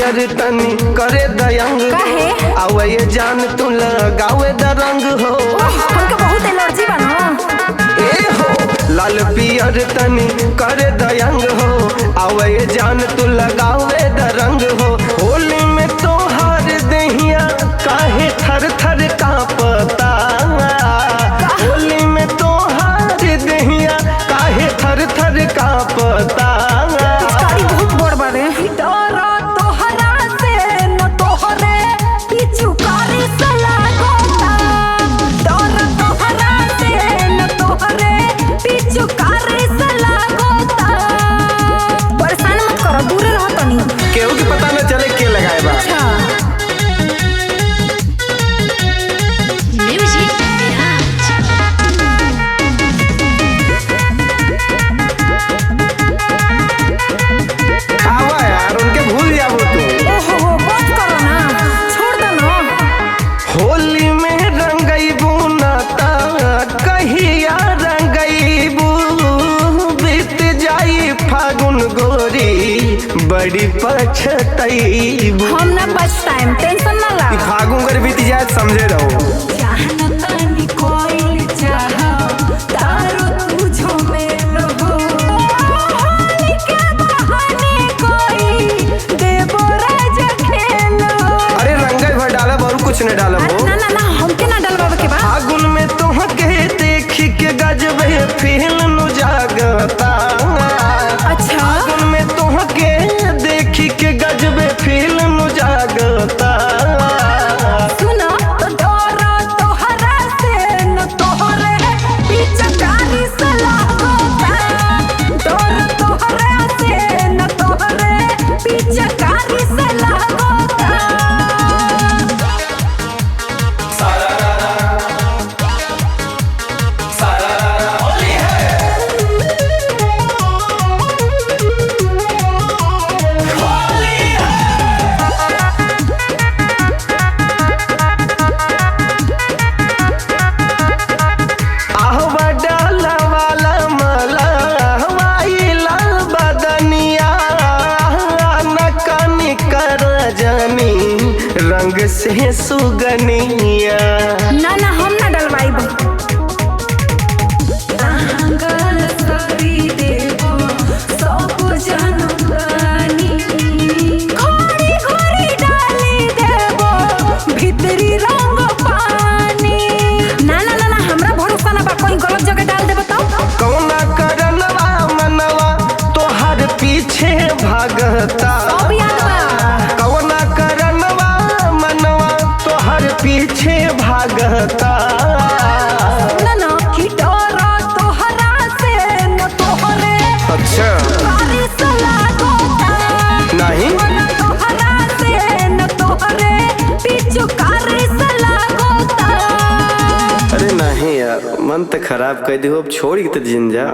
पियर तनी करे दयंग आवे ये जान तू लगावे द रंग हो। हमके बहुत एलर्जी बनो। ए हो लाल पियर तनी करे दयंग हो आवे ये जान तू लगावे द रंग हो। होली में तो हार दहिया काहे थर थर कांपता। होली में तो हार दहिया काहे थर थर कांपता। केहू की पता न चले के लगाए बा। खावा यार उनके भूल जाओ तू। ओहो बस करो ना, छोड़ दो ना। होली में रंगईबू ना ता कहिया रंगईबू बीत जाई फागुन गोरी बड़ी पछतईबू। हम ना पछताएम, टेंशन ना ला। फागुन कर बीत जाए समझे रहो। अरे रंगई भर डाला और कुछ नहीं डाला वो। ना ना ना हमके ना डलवावे के बा। फागुन में तोहके देखी के गजबे फील नु जागता। अच्छा फागुन में तोहके देखी के गजबे फील नु जागता। सुना तो डरा तोहरा से न तोहरे पिचकारी से लागोता। डरा तोहरा से न तोहरे पिचकारी से लागोता। रंग से सुगनिया ना ना हम ना डलवाई बा। पीछे भागता कौना करनवा मनवा तोहर पीछे भागता। ना ना की डरा तोहरा से न तोहरे अच्छा नहीं तोहरा से न तोहरे पिचकारी से लागोता। अरे नहीं यार मन तो खराब कर दी हो, अब छोड़ के तो जिन जा।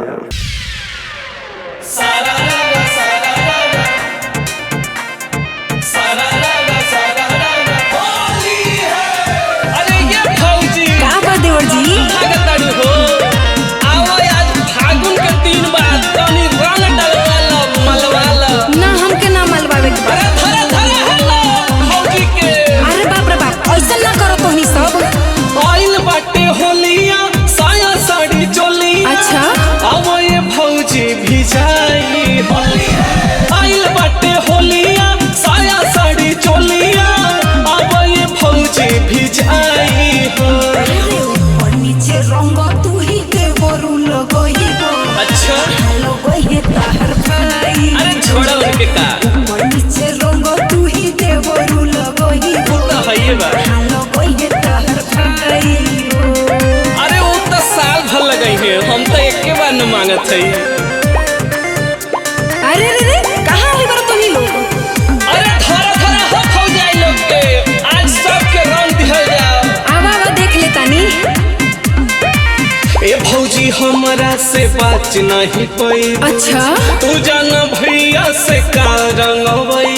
अरे वो तो साल भर लगे है, हम तो एक के बार न मांगत है। अरे रे रे कहाँ है बरो तुम लोग? अरे थोड़ा थोड़ा हो खो जाए लोग के, आज सबके रंग दिया जाओ। आवा आवा देख ले तानी। ए भौजी हमरा से बात नहीं कोई। अच्छा तू जाना भैया से का रंगवई।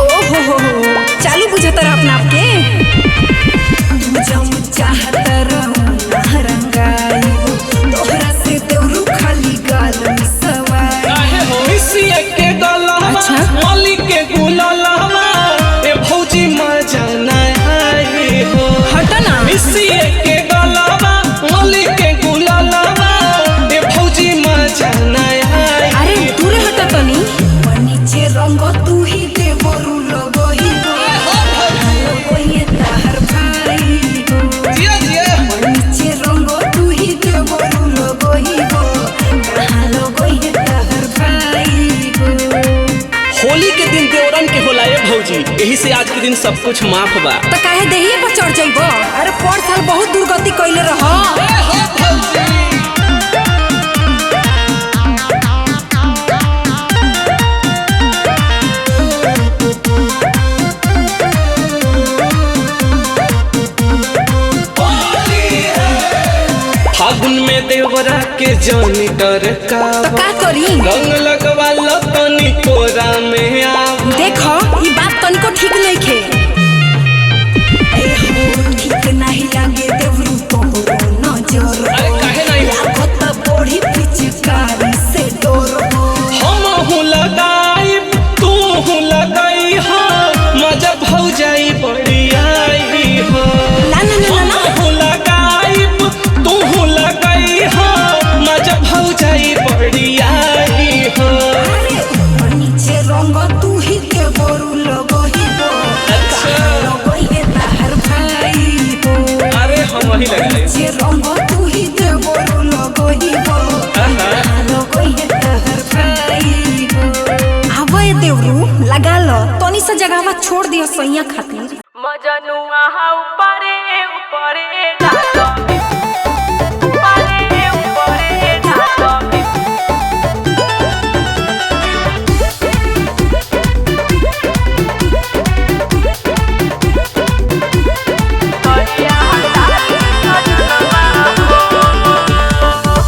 ओहो चालू बुझे तरह अपना आपके। चाहत रंगाई तोहरा से देवरू खाली गाल में सवाई। काहे हो इसी के गला मौली के गुलाला दिन सब कुछ माफ बा। तो काहे देहिए पर चढ़ जाइबो? अरे पर साल बहुत दुर्गति कइले रह। फागुन में देवरा के जानी डर का तो का करी? रंग लगवा लो तनी कोरा में आ। देखो ई बात तनिको ठीक नहीं खे। ए हो ठीक नहीं लागे देवरू तोरो नजर। अरे काहे नहीं? लागत बड़ी पिचकारी से डर। हम हूँ लगाई तू हूँ लगाई हो मजा भौ जाई बड़ी आई हो। ना ना ना ना हम हूँ लगाई तू हूँ लगाई हो मजा भौ जाई बड़ी आई हो। अरे नीचे रंग तू ही के बोरू लगहिबो। अच्छा। लगइले ताहर भाई हो। अरे हम वही लगाए। नीचे रंग तू ही के बोरू लगहिबो। लगइले ताहर भाई हो। आवे देवरू लगा लो तनी से जगहवा छोड़ दियो सैया खातिर। मजनुआ ऊपरे ऊपरे डालो ऊपरे ऊपरे डालो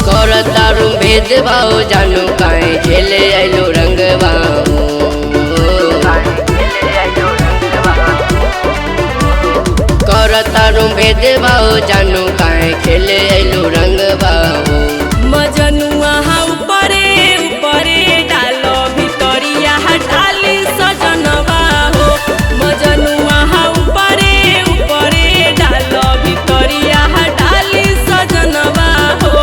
करतारू भेदभाव जानू काहे खेले आइलो रंगवा करतारू भेदभाव जानू काहे खेले आइलो रंगवा मजनुआ ऊपरे ऊपरे डालो भितरिया डाली सजनवा हो। मजनुआ ऊपरे ऊपरे डालो भितरिया डाली सजनवा हो।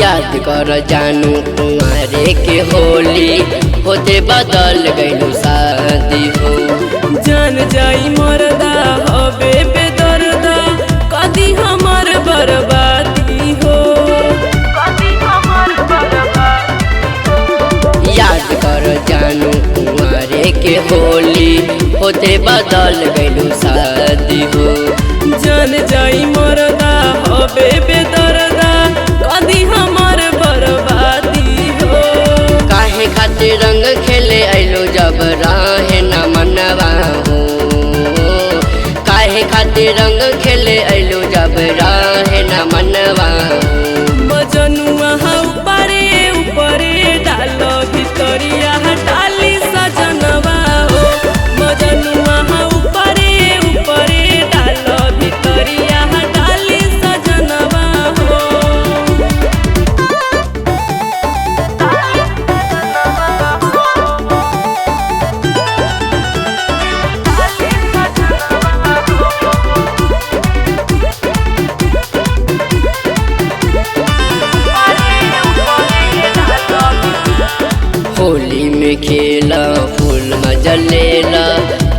याद कर जानू तुम्हारे के होली होते बदल गइलू शादी हो। जान जाई मरदा हबे बेदर्दा कदी हमर बर्बादी हो। कदी हमर बर्बादी याद कर जानू तुम्हारे के होली होते बदल गइलू शादी हो। जान जाई मरदा हबे बेदर्दा कदी हमर बर्बादी हो। काहे खातिर रंग खेले आइलो जब राहे न मनवा हो। काहे खातिर रंग खेले आइलो जब राहे न मनवा हो। मजनुआ ऊपरे ऊपरे डालो भितरिया डाली सजनवा हो। मजनुआ ऊपरे ऊपरे डालो भितरिया डाली सजनवा हो। होली में खेला फूल मजा लेला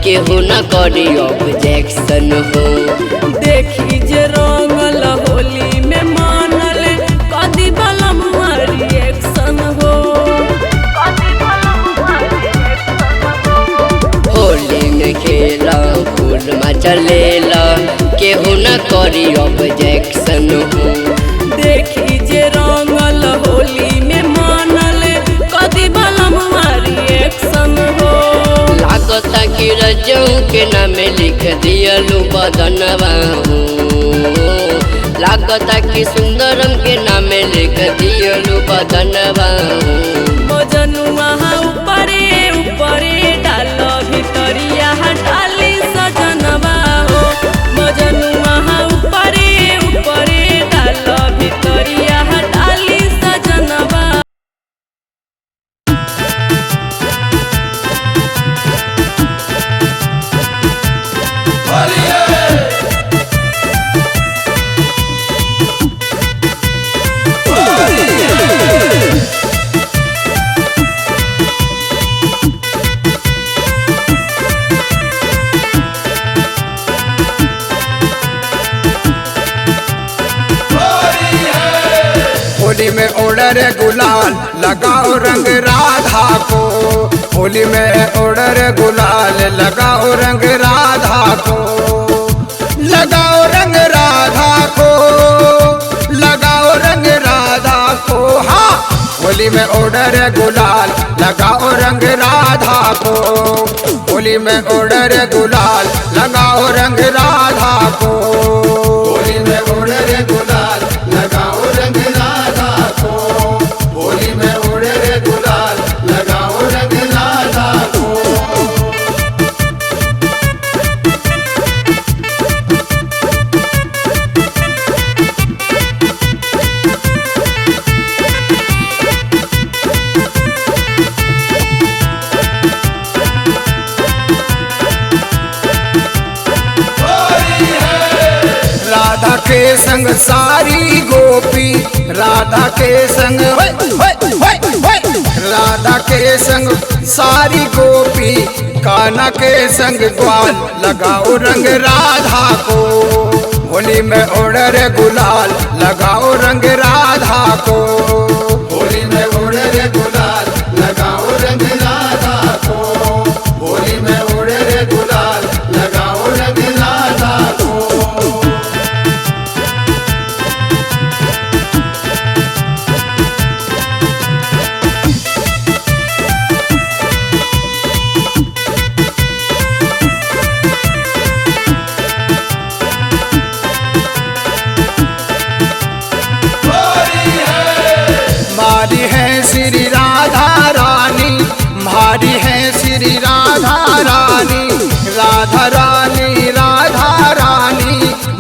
केहू न करी ऑब्जेक्शन हो। देखी जे रंगल होली में मानल कदी बलम रिएक्शन हो। होली में खेला फूल मजा लेला केहू न करी ऑब्जेक्शन हो। देखी जे रंगल होली में मानल कदी बलम रिएक्शन हो। लागता कि रजऊ के नाम लिख दियलू बदनवा हो। लागता कि सुंदरम के नाम लिख दियलू बदनवा हो। मजनुआ ऊपरे ऊपरे डालो भितरिया डाली सजनवा हो। मजनुआ ऊपरे ऊपरे डालो भितरिया डाली सजनवा। होली में ऑर्डर गुलाल लगाओ रंग राधा को, होली में ऑर्डर गुलाल लगाओ रंग राधा को, लगाओ रंग राधा को, लगाओ रंग राधा को। हाँ, होली में ऑर्डर गुलाल लगाओ रंग राधा को, होली में ऑर्डर गुलाल लगाओ रंग राधा को, होली में ऑर्डर गुलाल लगाओ रंग राधा को, होली में ऑर्डर गुलाल लगाओ रंग राधा को। राधा के संग सारी गोपी, राधा के संग राधा के संग सारी गोपी, कान्हा के संग ग्वाल लगाओ रंग राधा को, होली में ऑर्डर गुलाल लगाओ रंग राधा को, होली में ऑर्डर गुलाल लगाओ रंग राधा को, होली में ऑर्डर गुलाल लगाओ रंग राधा को। हमारी है श्री राधा रानी, हमारी है श्री राधा रानी, राधा रानी राधा रानी,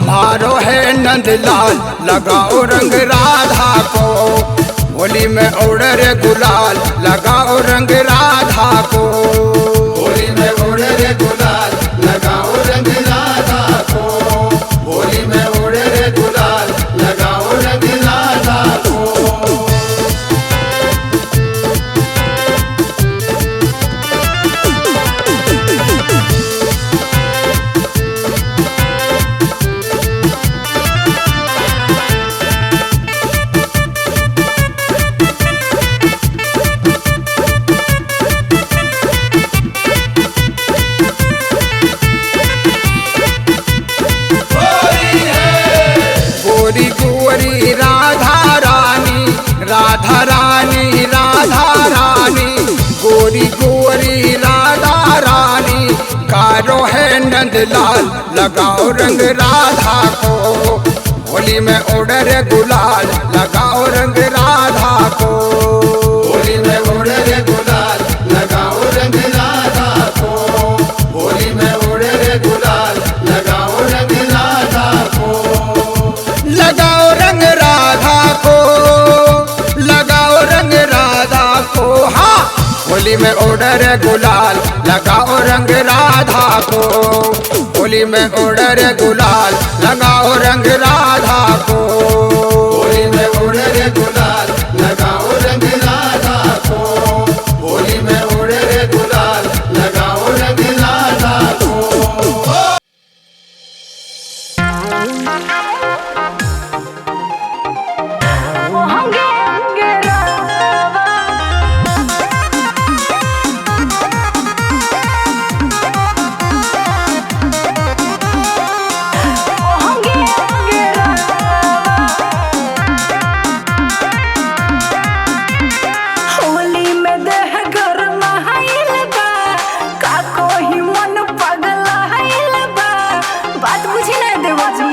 मारो है नंदलाल लगाओ रंग राधा को, होली में ऑर्डर गुलाल लगाओ रंग राधा को, होली में ऑर्डर गुलाल लगाओ रंग राधा को, होली में ऑर्डर गुलाल लगाओ रंग राधा को। गोरी गोरी राधा रानी, राधा रानी राधा रानी, गोरी गोरी राधा रानी, कारो है नंदलाल लगाओ रंग राधा को, होली में ऑर्डर गुलाल लगाओ रंग राधा को, होली में ऑर्डर गुलाल लगाओ रंग राधा को, होली में ऑर्डर गुलाल लगाओ रंग राधा को, लगाओ रंग राधा को, लगाओ रंग राधा को। हाँ, होली में ऑर्डर गुलाल लगाओ रंग राधा को, होली में ऑर्डर गुलाल लगाओ रंग राधा को, होली में ऑर्डर गुलाल लगाओ रंग राधा को, होली में ऑर्डर गुलाल लगाओ रंग राधा को। होली में देह गरमाइल बा, का कोही मन पगलाइल बा, बात बुझी ना देवा जी।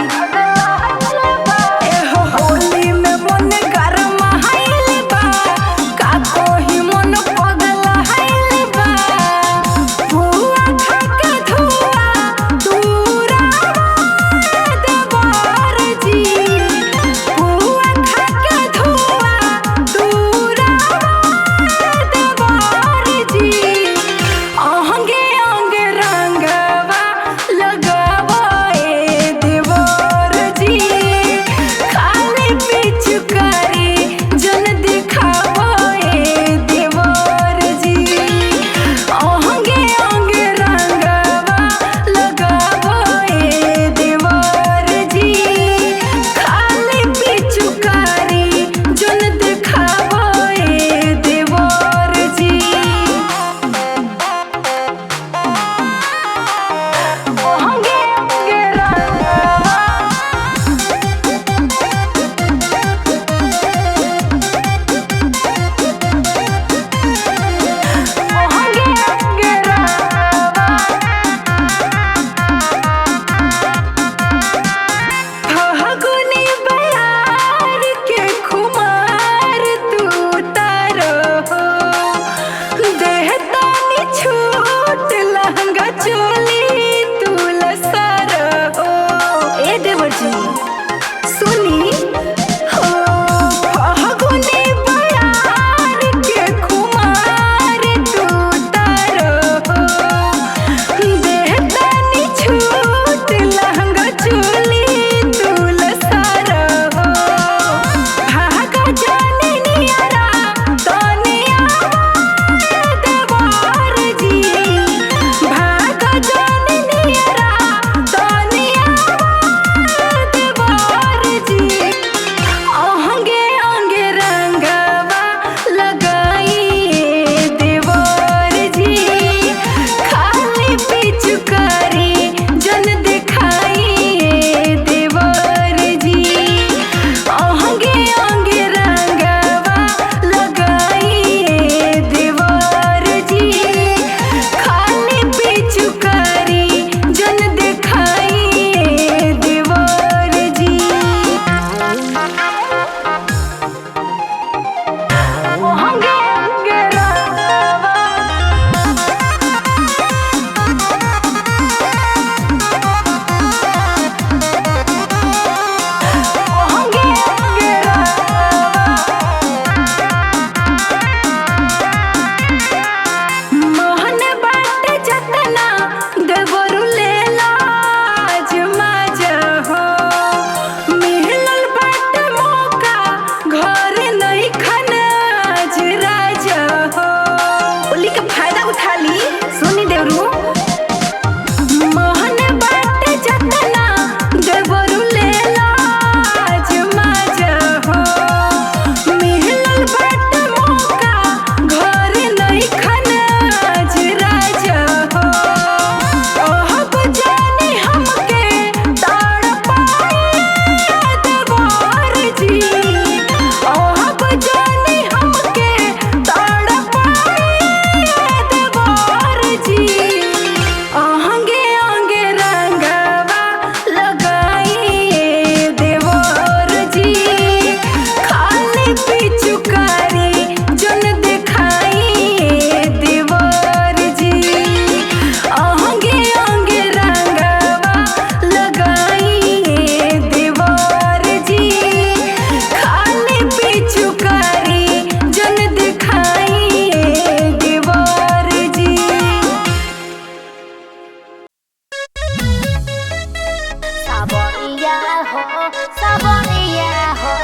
हो सबरिया हो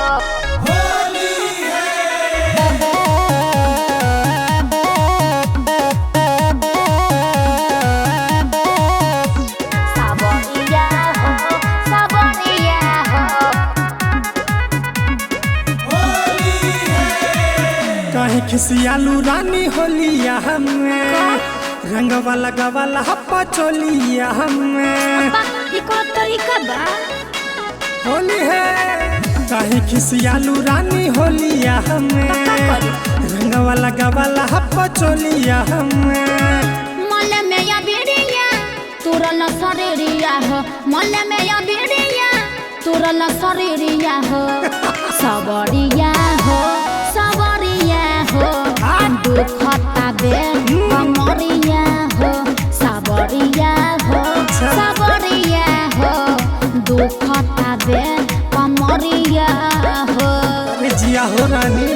सबरिया हो सबरिया हो काहे खिसियालू रानी होलिया हमें रंग वाला गवाला हप्पा चोलिया हमें इको तरीका बा होली है काहे खिसियालू रानी होलिया हमें रंग वाला गवाला हप्पा चोलिया हमें मले में या बिड़िया तुरल शरीरिया हो मले में या बिड़िया तुरल शरीरिया हो सबरिया हो दुखता बे कमरिया हो सबरिया हो सबरिया हो दुखता बे कमरिया हो जिया हो रानी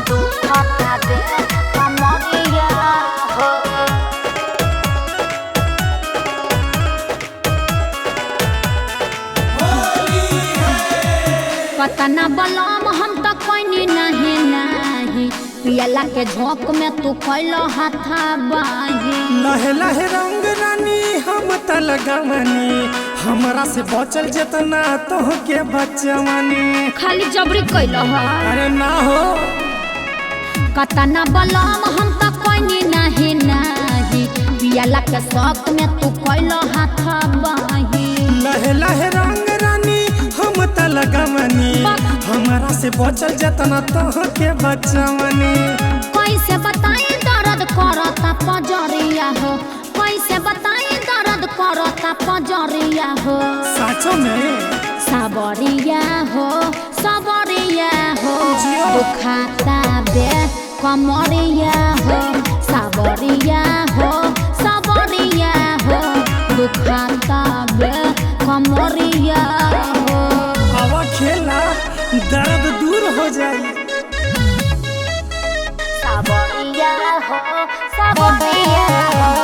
दुखता बे कमरिया हो कतना बलम हम तो कोई नहीं नहीं पियला के झोंक में तू कैलो हाथा बाही लहे लहे रंग रानी हम त लगावनी हमरा से बचल जेतना तो के बचवनी खाली जबरी कैलो है अरे ना हो कतना बलम हम तो कोई नहीं नहीं पियला के शौक में तू कैलो हाथा बाही लहे लहे रंग रानी हम त लगावनी हमरा से बचल जेतना तो के बचवनी कैसे बताई दर्द करता पजरिया हो कैसे बताई दर्द करता पजरिया हो साचो में सबरिया हो दुखाता बे कमरिया हो सबरिया हो दुखाता बे कमरिया हो हवा खेला दर्द दूर हो जाए सबरिया हो सबरिया हो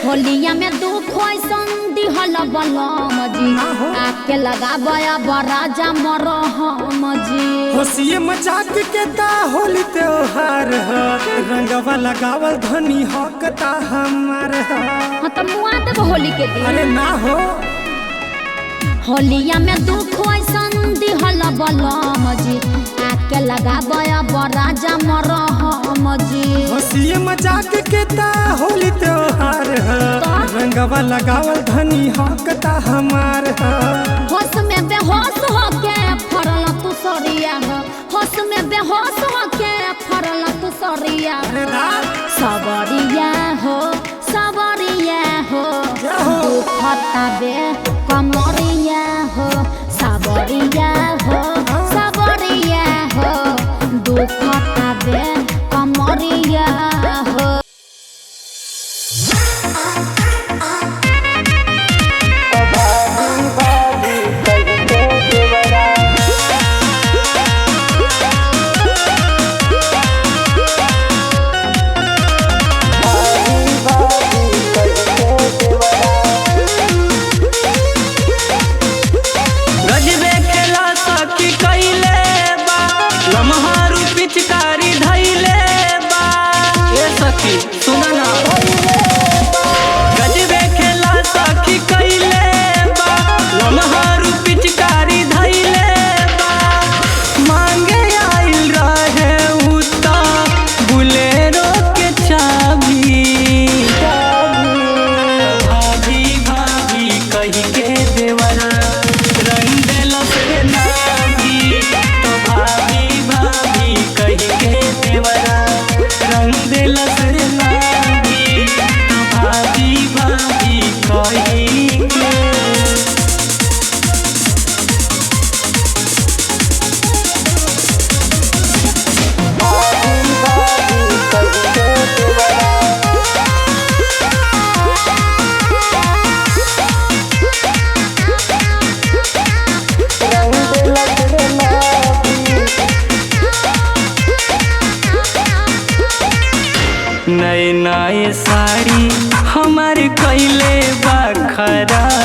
होलिया में दुख दिहल बलम जी आके लगाबया बराजा मरहम जी होशिये मजाक के ता होली त्योहार है रंगवा लगावल धनी हक ता हमार है हाँ तो मुआ देब होली के दिन अरे ना हो होलिया में दुख दिहल बलम जी आके लगाबया बराजा मरहम जी होशिये मजाक के ता होली त्योहार है रंगवा लगावल धनी हक ता हमार है होश में बेहोश होके फरल तू सरिया हो होश में बेहोश होके फरल तू सरिया सबरिया हो दुखता बे कमरिया हो सबरिया हो दुखता बे कमरिया हो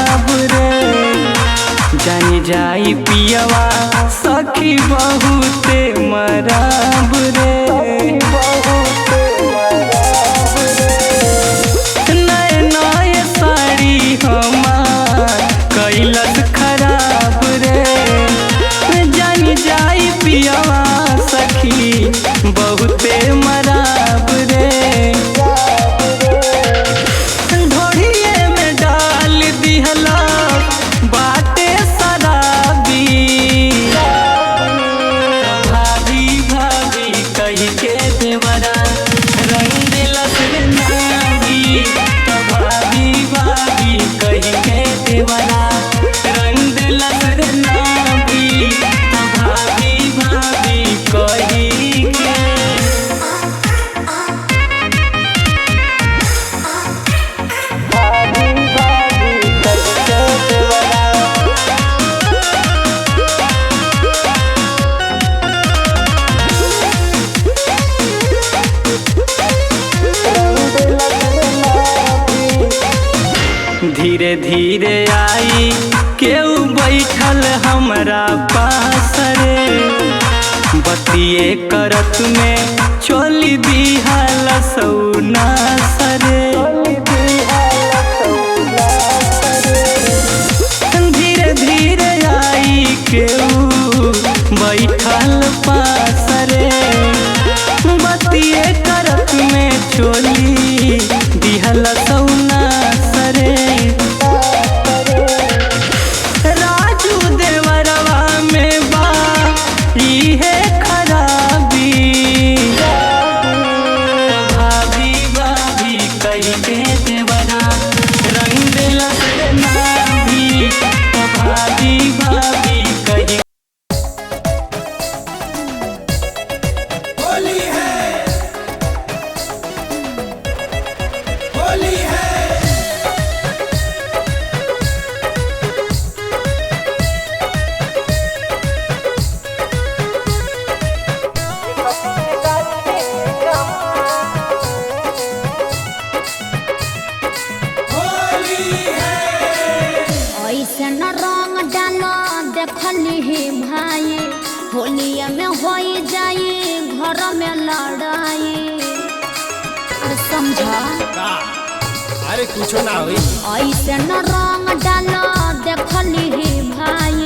खराब रे। जानी जाई पियवा सखी बहुते मराब रे। नए नए साड़ी हमार कैलस खराब रे। जानी जाई पियवा सखी बहुते मराब रे। ढोढ़िए में डाल दिहला बाटे शराबी। भाभी भाभी कही के देवरा रंग दिलस रे नागी। भाभी भाभी कही के देवरा रंग दिलस रे नागी। भाभी भाभी कही के धीरे धीरे आई केहू बैठल हमरा पास रे। बतिए करत में चोली दिहल सौना सरे। धीरे धीरे आई केहू बैठल पास रे। बतिए करत में चोली दिहल सौना सरे। राजू देवरवा में बा इहे खराबी। भाभी भाभी कही के देवरा रंग दिलस रे नाभी। भाभी भाभी कही होली है, होली है। ऐसे न रंग डालो देखली ही भाई होलिया में हो जाई घर में लड़ाई। अरे समझा अरे कुछ ना हुई। ऐसे न रंग डालो देखली ही भाई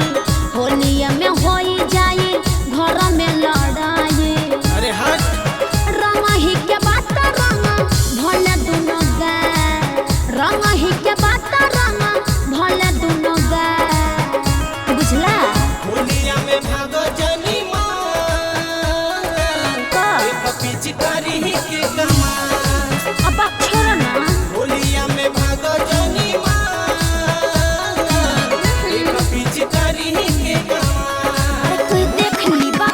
होलिया में हो जाई घर में लड़ाई। अरे हट। रंग ही के बात रंग भले दोनों गाय। रंग ही के बात रंग भले दोनों गाय। बुझला होलिया में भागो जनी पिचकारी के कमाल। अब छोड़ ना होलिया में भागो जनी पिचकारी के कमाल। अरे कोई देख ली बा।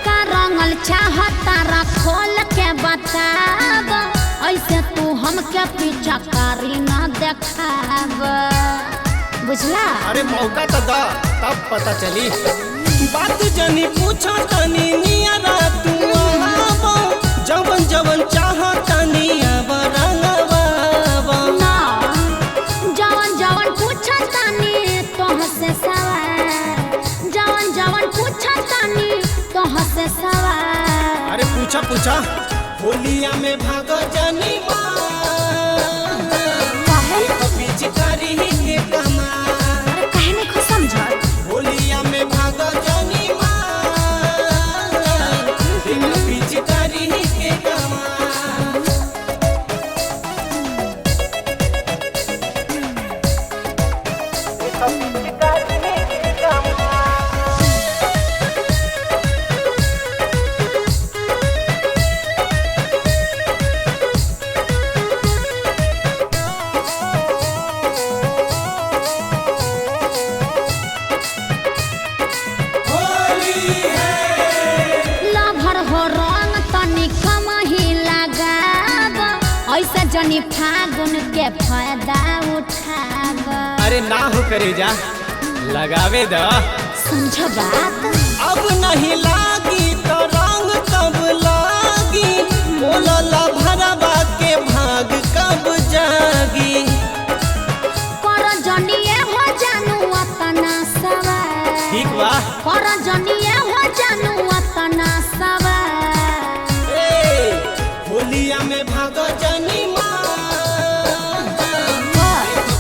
का रंगल चाहता रा खोल के बताब। ऐसे तू हमके पीछा कारी ना देखाब। बुझला अरे मौका तो दा तब पता चली। बात जनी पूछो तनी नियरा तू आवा। जवन जवन चाह तनी अब रंगवा। ना जवन जवन पूछा तानी तोह से सवाल। जवन जवन पूछा तानी तोह से सवाल। अरे पूछा पूछा। होलिया में भागो जनी पिचकारी के कमाल। अरे कहने को समझा होलिया में भागो जनी पिचकारी के कमाल। जनी फागुन के के फायदा उठाव। अरे ना हो करे जा लगावे द समझ बात। अब नहीं लागी तो रंग कब लागी, बोलला भरवा के भाग कब जागी। कर जनिए हो जानू अपना सवार। ठीक बा। कर जनिए हो जानू अपना सवार। होलिया में भागो जनी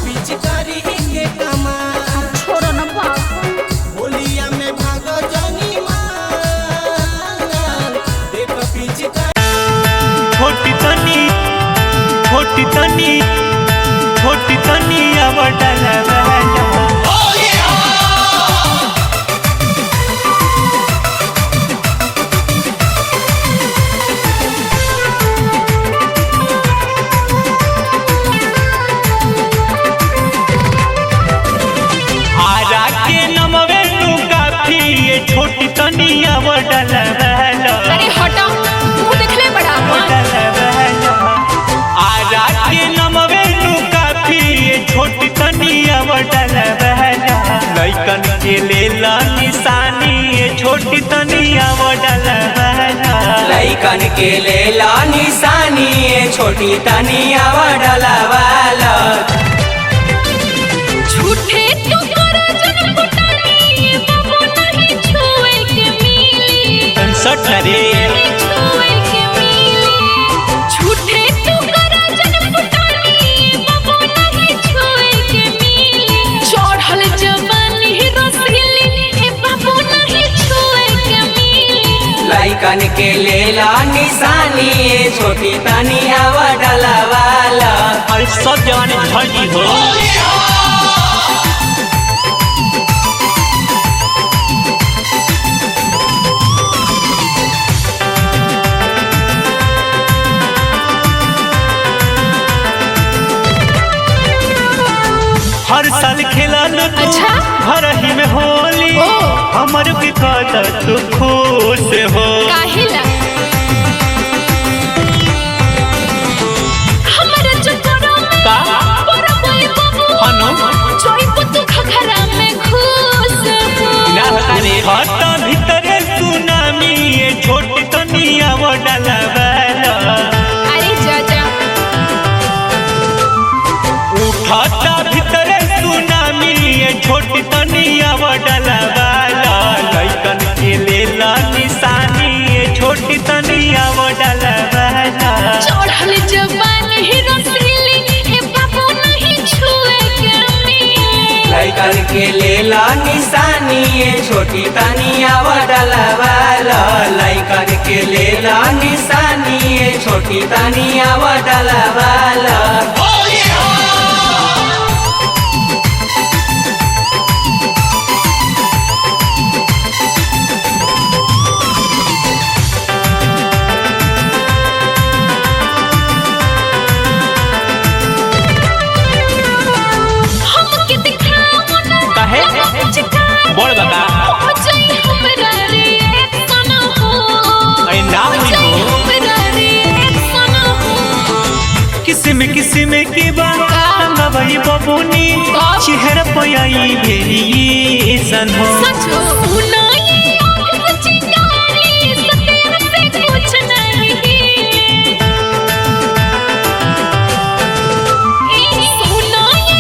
पिचकारी के कमाल। छोड़ो न बाबू। होलिया में भागो जनी देख पिचकारी। छोटी तनी छोटी तनी छोटी तनी अब डलवा छोटी तनिया बडल अरे हटा मुंह देखले बड़ा आरा के नमवे तू काफी छोटी तनिया बडल लइकन के लेला निशानी छोटी तनिया बडल लइकन के लेला निशानी छोटी तनिया बडल वाला। झूठे तो करो जन पुटानी बाबू नहीं छुए के मिली। सट रे छुए के मिली। झूठे तो करो जन पुटानी बाबू नहीं छुए के मिली। चढ़ल जवानी रसीली ए बाबू नहीं छुए के मिली। लइकन के लेला निशानी छोटी तनिया बडल वाला। और सब जवानी झड़ी हो। हर साल खेलन तू घर ही में होली, हमर के कदर तू खुश हो। काहिला हमर चतरा में का परबई बाबू हनु जोई पुतु खखरा में खुश हो। ना रे हट भीतर सुनामी छोटी तनिया बडल वाला। अरे जा जा उठता भीतर सुनामी छोटी तनिया बडल वाला। लइकन के लेला निशानी छोटी तनिया बडल वाला। चढ़ल जवान ही रसीली ए बाबू नहीं छुए के मिली। लइकन के लेला निशानी छोटी तनिया बडल वाला। लइकन के लेला निशानी छोटी तनिया बडल वाला। हमके दिखाओ ना काहे बोल बका हो जाई हमरा रे सना हो। ऐ ना हुई हो। हमरा रे सना हो। किस्म किस्म के बात भई बबुनी चेहरा पयाई भेरी सन हो। सचो सुनाई चिंगारी सतेर से कुछ नहीं। सुनाई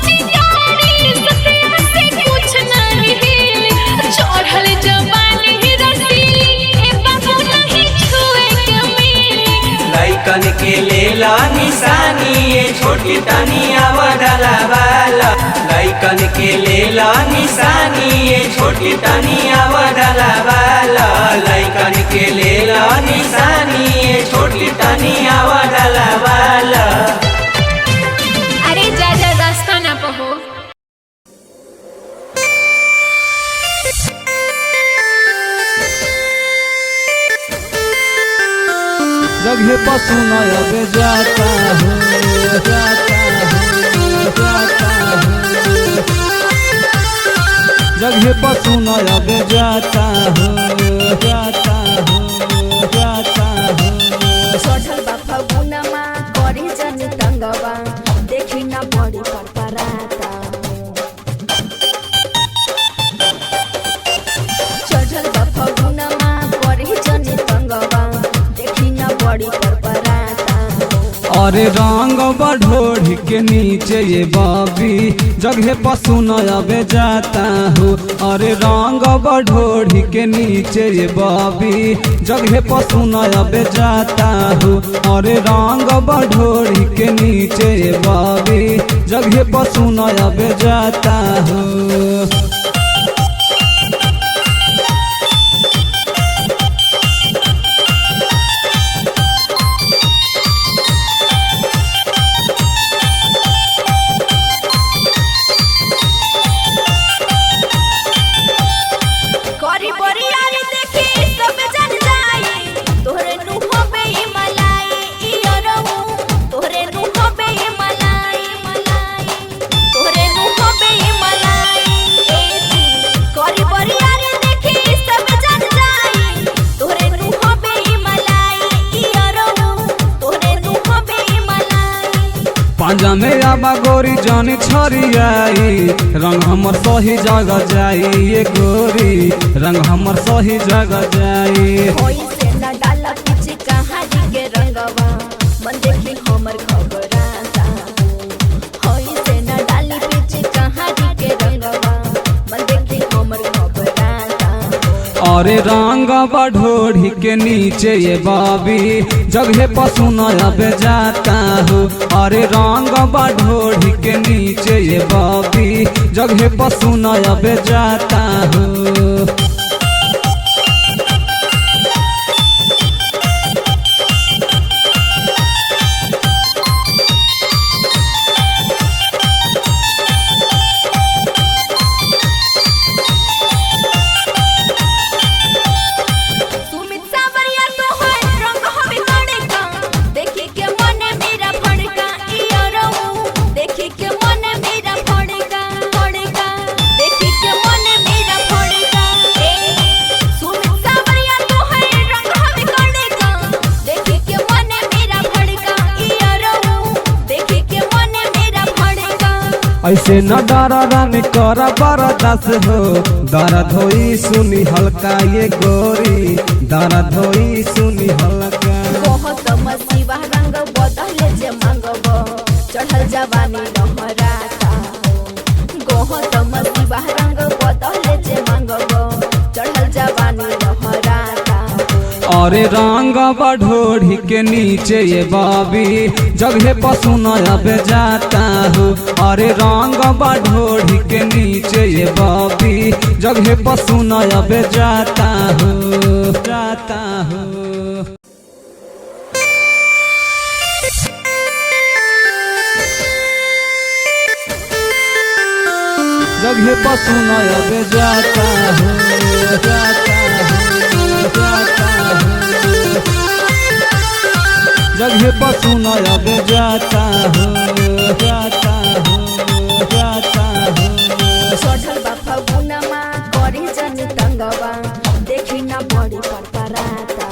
चिंगारी सतेर से कुछ नहीं। चढ़ल जवानी रसीली ए बाबू नहीं छुए के मिली। लइकन के लेला निशानी छोटी तनिया बडल वाला। लइकन के लेला निशानी छोटी तनिया बडल वाला। लइकन के लेला निशानी छोटी तनिया बडल वाला। अरे जा जा रास्ता ना पहो। जगह पशु नयब जाता हूँ जगह पशु नयब जाता हूँ चढ़ल बा फगुनमा करी जनी तंगवा। ना बड़ी पर पराता चढ़ल बा फगुनमा परी जनी तंगवा देखी ना बड़ी पर पराता अरे रंग बढ़ोढ़ी के नीचे ये बाबी जगह पशु न आवे जाता हो। अरे रंग बढ़ोढ़ी के नीचे ये बाबी जगह पशु न आवे जाता हो। अरे रंग बढ़ोढ़ी के नीचे ये बाबी जगह पशु न आवे जाता हो। पांजा में आबा गोरी जानी छरियाई रंग हमर सही जगह जाई ये गोरी रंग हमर सही जगह जाई। होई से न डाला पीछे कहानी के रंगवा मन देखी हमर घबराता होई से न डाली पीछे कहानी के रंगवा मन देखी हमर घबराता। अरे रंग बढ़ोढ़ी के नीचे ये बाबी जगह पशु न आवे जाता हो। अरे रंग बढ़ोढ़ी के नीचे ये बाबी जगह पशु न आवे जाता हो। ऐसे न डरा रानी करा बरदास हो दर्द होई सुनी हल्का ये गोरी दर्द होई सुनी हल्का। बहुत मसीबा रंग बदले जे मांगबो चढ़ल जवानी लहराता बहुत मसीबा रंग बदले जे मांगबो चढ़ल जवानी लहराता। अरे रंग बढ़ोढ़ी के नीचे ये बाबी जगह पशु न आवे जाता हो। अरे रंग बढ़ोढ़ी के नीचे ये बाबी जगह पशु न आवे जाता हो जाता हो। जगह पशु न आवे जाता हो जाता हो जाता हो। जगह पशु न आवे जाता हो जाता हो जाता हो। चढ़ल बा फगुनमा करी जनी तंगवा देखी ना बड़ी पर पराता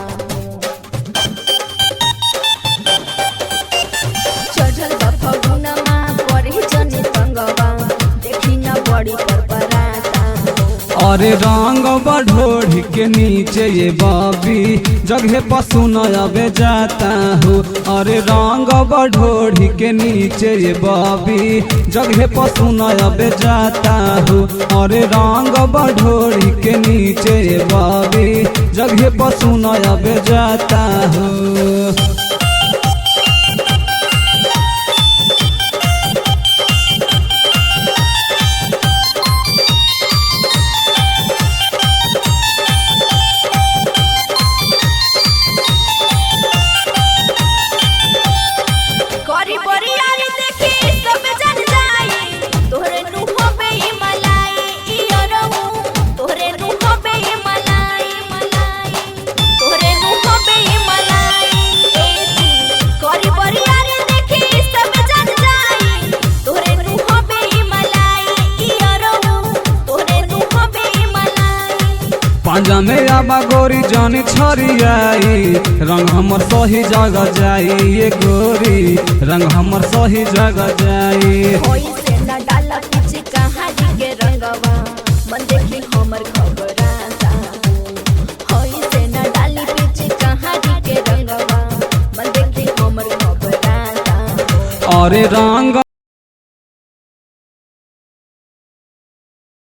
चढ़ल बा फगुनमा करी जनी तंगवा देखी ना बड़ी पर पराता। अरे रंग बढ़ोढ़ी के नीचे ये बाबी जगह पशु न आवे जाता हो। अरे रंग बढ़ोढ़ी के नीचे ये बाबी जगह पशु न आवे जाता हो। अरे रंग बढ़ोढ़ी के नीचे ये बाबी जगह पशु न आवे जाता हो। पांजा में आबा गोरी जानी छरियाई रंग हमर सही जगह जाई ये गोरी रंग हमर सही जगह जाई होई से न डाला पीछे कहानी के रंगवा मन देखी हमर घबराता होई से न डाली पीछे कहानी के रंगवा मन देखी हमर घबराता अरे रंग